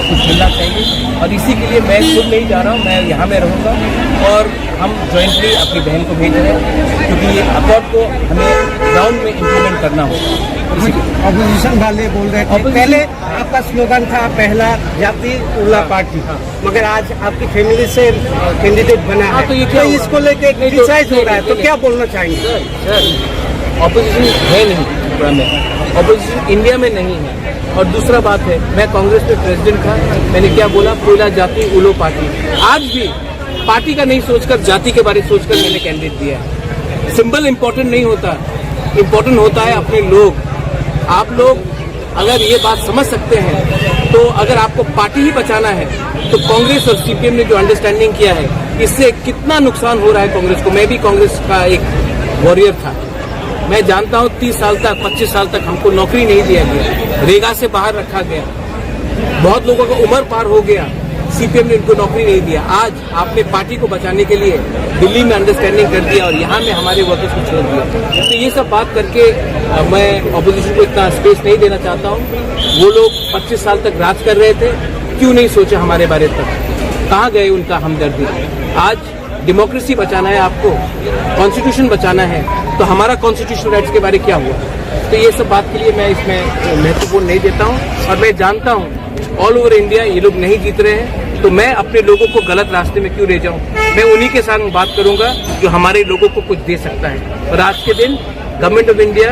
कुछ मिलना चाहिए। और इसी के लिए मैं खुद नहीं जा रहा हूँ, मैं यहाँ में रहूँगा और हम जॉइंटली अपनी बहन को भेज रहे हैं, क्योंकि ये अकॉर्ड को हमें ग्राउंड में इम्प्लीमेंट करना होगा। ऑपोजिशन वाले बोल रहे थे पहले आपका स्लोगन था पहला जाति उल्ला पार्टी, मगर आज आपकी फैमिली से कैंडिडेट बना है, तो ये क्या इसको लेके क्रिटिसाइज हो रहा है, तो क्या बोलना चाहेंगे? ऑपोजिशन है नहीं त्रिपुरा में, ऑपोजिशन इंडिया में नहीं है। और दूसरा बात है, मैं कांग्रेस में प्रेसिडेंट था, मैंने क्या बोला, पहला जाति उल्लो पार्टी। आज भी पार्टी का नहीं सोचकर जाति के बारे में सोचकर मैंने कैंडिडेट दिया है। सिंबल इम्पोर्टेंट नहीं होता, इम्पोर्टेंट होता है अपने लोग। आप लोग अगर ये बात समझ सकते हैं, तो अगर आपको पार्टी ही बचाना है, तो कांग्रेस और सीपीएम ने जो अंडरस्टैंडिंग किया है, इससे कितना नुकसान हो रहा है कांग्रेस को। मैं भी कांग्रेस का एक वॉरियर था, मैं जानता हूँ 30 साल तक 25 साल तक हमको नौकरी नहीं दिया गया, रेगा से बाहर रखा गया, बहुत लोगों का उम्र पार हो गया, सीपीएम ने उनको नौकरी नहीं दिया। आज आपने पार्टी को बचाने के लिए दिल्ली में अंडरस्टैंडिंग कर दिया और यहाँ में हमारे वर्कर्स को छोड़ दिया। तो ये सब बात करके मैं ऑपोजिशन को इतना स्पेस नहीं देना चाहता हूँ। वो लोग 25 साल तक राज कर रहे थे, क्यों नहीं सोचा हमारे बारे तक, कहाँ गए उनका हमदर्दी। आज डेमोक्रेसी बचाना है आपको, कॉन्स्टिट्यूशन बचाना है, तो हमारा कॉन्स्टिट्यूशनल राइट्स के बारे क्या हुआ। तो ये सब बात के लिए मैं इसमें महत्वपूर्ण नहीं देता हूँ। और मैं जानता हूँ ऑल ओवर इंडिया ये लोग नहीं जीत रहे हैं, तो मैं अपने लोगों को गलत रास्ते में क्यों ले जाऊं। मैं उन्हीं के साथ बात करूंगा जो हमारे लोगों को कुछ दे सकता है। और आज के दिन गवर्नमेंट ऑफ इंडिया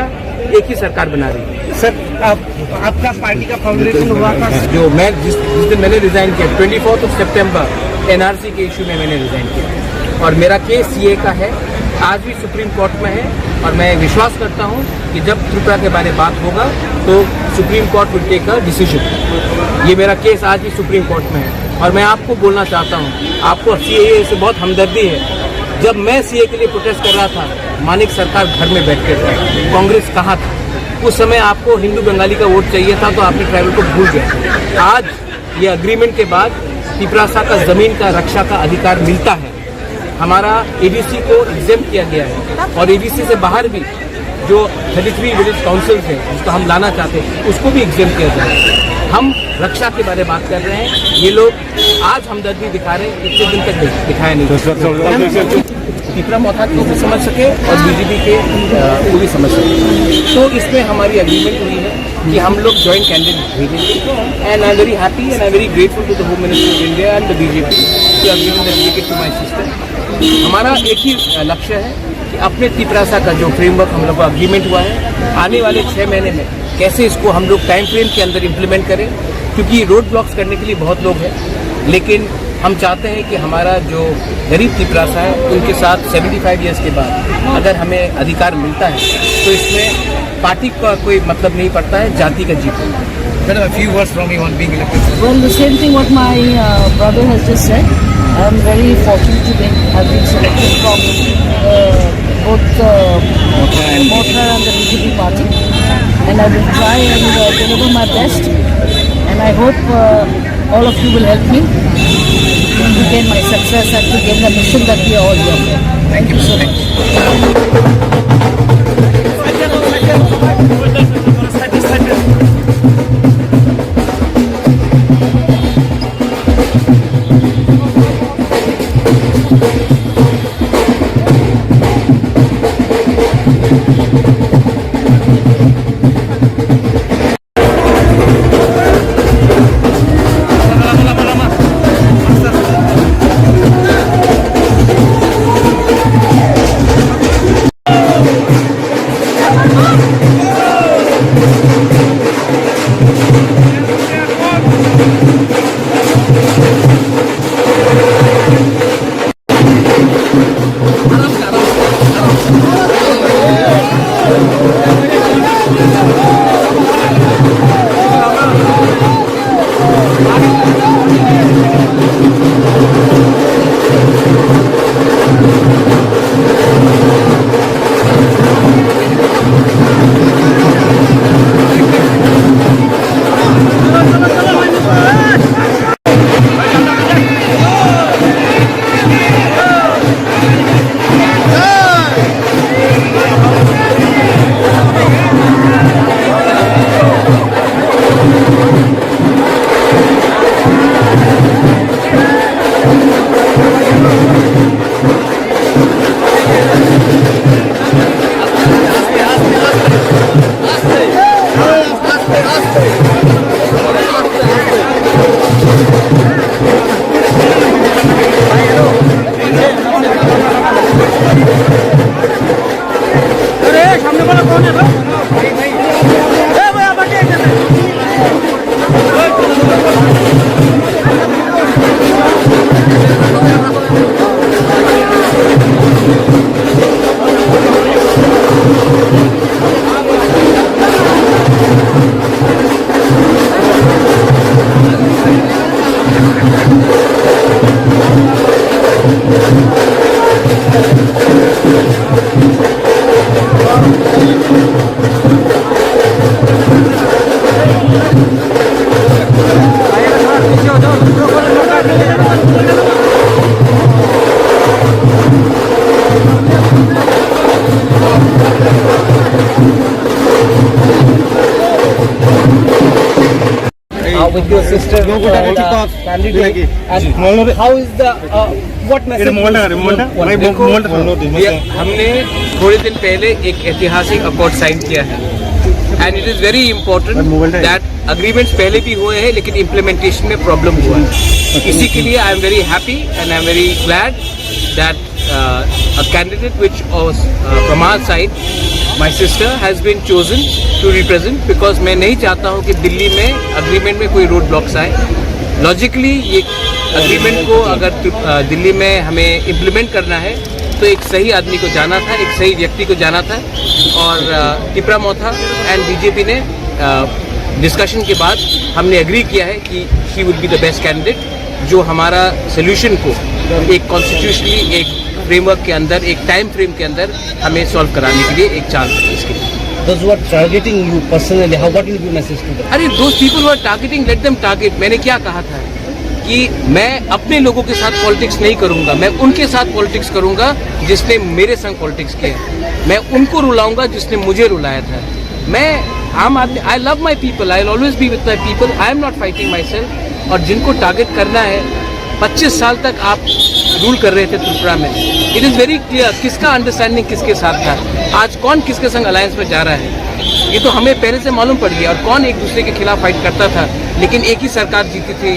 एक ही सरकार बना रही है। सर, आपका पार्टी का फाउंडेशन हुआ था जो मैं जिस दिन मैंने रिजाइन किया 24 सितंबर एनआरसी के इशू में मैंने रिजाइन किया, और मेरा केस सीए का है, आज भी सुप्रीम कोर्ट में है। और मैं विश्वास करता हूं कि जब त्रिपुरा के बारे में बात होगा तो supreme court will take a decision. ये मेरा केस आज भी सुप्रीम कोर्ट में है। और मैं आपको बोलना चाहता हूं, आपको सीए से बहुत हमदर्दी है। जब मैं सीए के लिए प्रोटेस्ट कर रहा था, मानिक सरकार घर में बैठ कर था, कांग्रेस कहाँ था उस समय। आपको हिंदू बंगाली का वोट चाहिए था, तो आपने ट्राइबल को भूल गए। आज ये अग्रीमेंट के बाद तिपरासा का जमीन का रक्षा का अधिकार मिलता है। हमारा एबीसी को एग्जेम किया गया है, और एबीसी से बाहर भी जो 33 विलेज काउंसिल्स हैं जिसको हम लाना चाहते हैं, उसको भी एग्जेम किया जाए। हम रक्षा के बारे में बात कर रहे हैं, ये लोग आज हमदर्दी दिखा रहे हैं, इतने दिन तक दिखाया नहीं। त्रिपुरा मोहताज को भी समझ सके और बीजेपी के को भी समझ सके। तो इसमें हमारी एग्रीमेंट हुई है कि हम लोग जॉइंट कैंडिडेट भेजेंगे। And I am very happy and I am very grateful to the home minister of India and the BJP to have given the ticket to my sister. हमारा एक ही लक्ष्य है कि अपने तिपरासा का जो फ्रेमवर्क हम लोग का अग्रीमेंट हुआ है, आने वाले 6 महीने में कैसे इसको हम लोग टाइम फ्रेम के अंदर इम्प्लीमेंट करें, क्योंकि रोड ब्लॉक्स करने के लिए बहुत लोग हैं, लेकिन हम चाहते हैं कि हमारा जो गरीब तिपरासा है उनके साथ 75 ईयर्स के बाद अगर हमें अधिकार मिलता है, तो इसमें पार्टी का कोई मतलब नहीं पड़ता है, जाति का जीत होता है। Madam, a few words from you on being elected. Well, the same thing what my brother has just said. I am very fortunate to have been selected from both Motra and the BJP party, and I will try and deliver my best. And I hope all of you will help me to gain my success and to gain the mission that we are all here for. Thank you so much. with your sister. And how is the what message? देखो, हमने थोड़े दिन पहले एक ऐतिहासिक accord sign किया है and it is very important that agreements पहले भी हुए हैं लेकिन इम्प्लीमेंटेशन में प्रॉब्लम हुआ है। इसी के लिए आई am very happy and I am very glad that a candidate which was from our side, my sister has been chosen to represent because मैं नहीं चाहता हूँ कि दिल्ली में अग्रीमेंट में कोई रोड ब्लॉक्स आए। लॉजिकली ये अग्रीमेंट को अगर दिल्ली में हमें इम्प्लीमेंट करना है तो एक सही आदमी को जाना था, एक सही व्यक्ति को जाना था और तिपरा मोथा एंड बीजेपी ने डिस्कशन के बाद हमने एग्री किया है कि she will be the best candidate जो हमारा सोल्यूशन को एक कॉन्स्टिट्यूशनली एक फ्रेमवर्क के अंदर एक टाइम फ्रेम के अंदर हमें सॉल्व कराने के लिए एक चांस है इसके लिए। Those who are targeting you personally, what will be your message to them? अरे those people who are targeting, let them target। मैंने क्या कहा था कि मैं अपने लोगों के साथ पॉलिटिक्स नहीं करूंगा, मैं उनके साथ पॉलिटिक्स करूंगा जिसने मेरे संग पॉलिटिक्स किया। मैं उनको रुलाऊंगा जिसने मुझे रुलाया था। मैं आम आदमी, I love my people, I will always be with my people, I am not fighting my self. और जिनको टारगेट करना है, 25 साल तक आप रूल कर रहे थे त्रिपुरा में, इट इज़ वेरी क्लियर किसका अंडरस्टैंडिंग किसके साथ था, आज कौन किसके संग अलायंस में जा रहा है, ये तो हमें पहले से मालूम पड़ गया। और कौन एक दूसरे के खिलाफ फाइट करता था, लेकिन एक ही सरकार जीती थी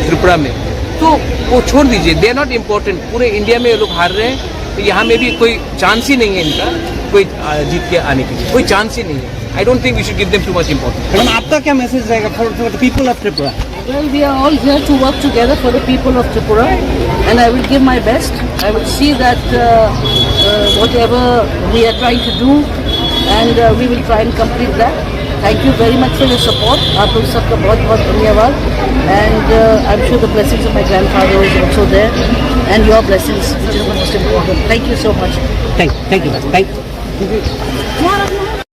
त्रिपुरा में। तो वो छोड़ दीजिए, दे आर नॉट इम्पोर्टेंट। पूरे इंडिया में ये लोग हार रहे हैं, तो यहाँ में भी कोई चांस ही नहीं है इनका कोई जीत के आने के लिए, कोई चांस ही नहीं है। I don't think we should give them too much importance. Madam आपका क्या मैसेज रहेगा for the people of Tripura? Well, we are all here to work together for the people of Tripura, and I will give my best. I will see that whatever we are trying to do, and we will try and complete that. Thank you very much for your support. आप लोग सबका बहुत बहुत धन्यवाद. And I'm sure the blessings of my grandfather is also there, and your blessings, which is the most important. Thank you so much. Thank you.